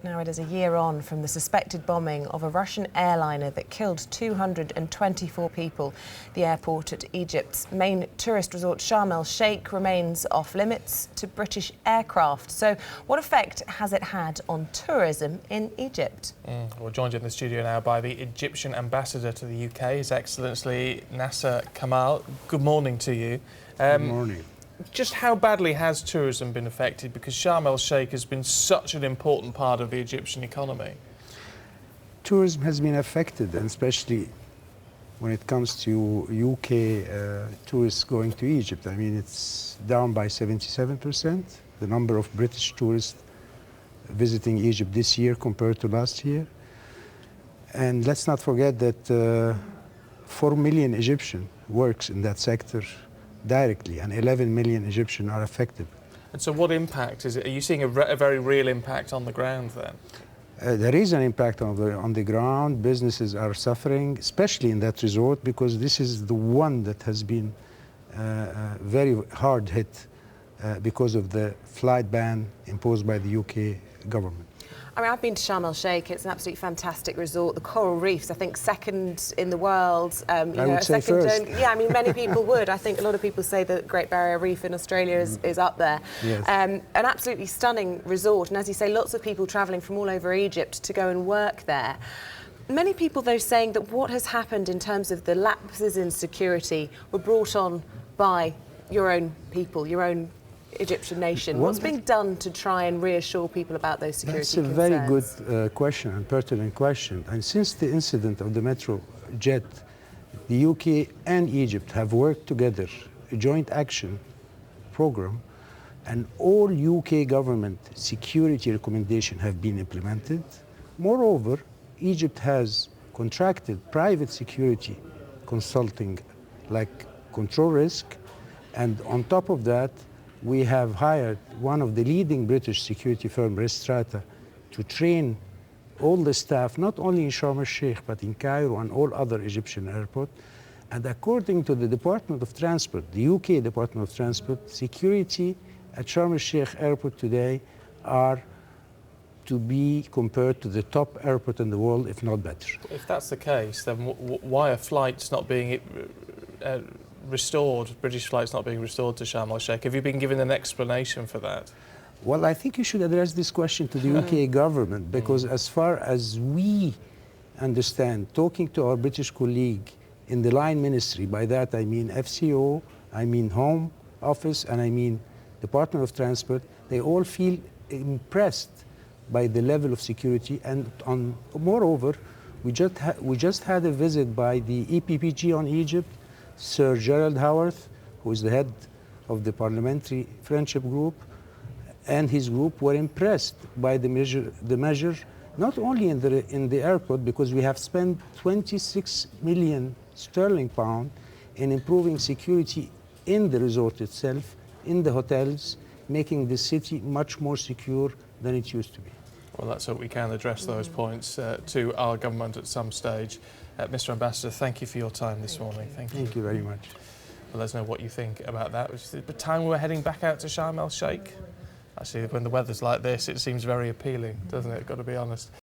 Now it is a year on from the suspected bombing of a Russian airliner that killed 224 people. The airport at Egypt's main tourist resort Sharm el-Sheikh remains off limits to British aircraft. So what effect has it had on tourism in Egypt? We're joined in the studio now by the Egyptian ambassador to the UK, His Excellency Nasser Kamel. Good morning to you. Good morning. Just how badly has tourism been affected? Because Sharm el-Sheikh has been such an important part of the Egyptian economy. Tourism has been affected, and especially when it comes to UK tourists going to Egypt. I mean, it's down by 77%, the number of British tourists visiting Egypt this year compared to last year. And let's not forget that 4 million Egyptians works in that sector directly, and 11 million Egyptians are affected. And so what impact is it? Are you seeing a very real impact on the ground then? There is an impact on the ground. Businesses are suffering, especially in that resort, because this is the one that has been very hard hit because of the flight ban imposed by the UK government. I mean, I've been to Sharm el-Sheikh. It's an absolutely fantastic resort. The coral reefs, I think, second in the world. I would say first. Yeah, I mean, many people would. I think a lot of people say the Great Barrier Reef in Australia is up there. Yes. An absolutely stunning resort. And as you say, lots of people travelling from all over Egypt to go and work there. Many people, though, saying that what has happened in terms of the lapses in security were brought on by your own people, your own Egyptian nation. What's being done to try and reassure people about those security concerns? That's a very good question and pertinent question. And since the incident of the Metro jet, the UK and Egypt have worked together, a joint action program, and all UK government security recommendations have been implemented. Moreover, Egypt has contracted private security consulting like Control Risk, and on top of that, we have hired one of the leading British security firm, Hsd to train all the staff, not only in Sharm el-Sheikh, but in Cairo and all other Egyptian airports. And according to the Department of Transport, the UK Department of Transport, security at Sharm el-Sheikh airport today are to be compared to the top airport in the world, if not better. If that's the case, then why are flights not being restored, British flights not being restored to Sharm el-Sheikh? Have you been given an explanation for that? Well, I think you should address this question to the UK government, because as far as we understand, talking to our British colleague in the line ministry, by that I mean FCO, I mean Home Office, and I mean Department of Transport, they all feel impressed by the level of security. And moreover, we just had a visit by the EPPG on Egypt. Sir Gerald Howarth, who is the head of the Parliamentary Friendship Group, and his group were impressed by the measure, not only in the airport, because we have spent 26 million sterling pound in improving security in the resort itself, in the hotels, making the city much more secure than it used to be. Well, let's hope we can address those points to our government at some stage. Mr. Ambassador, thank you for your time this morning. Thank you. Thank you very much. Well, let us know what you think about that. It's the time we're heading back out to Sharm el-Sheikh. Actually, when the weather's like this, it seems very appealing, doesn't it? Got to be honest.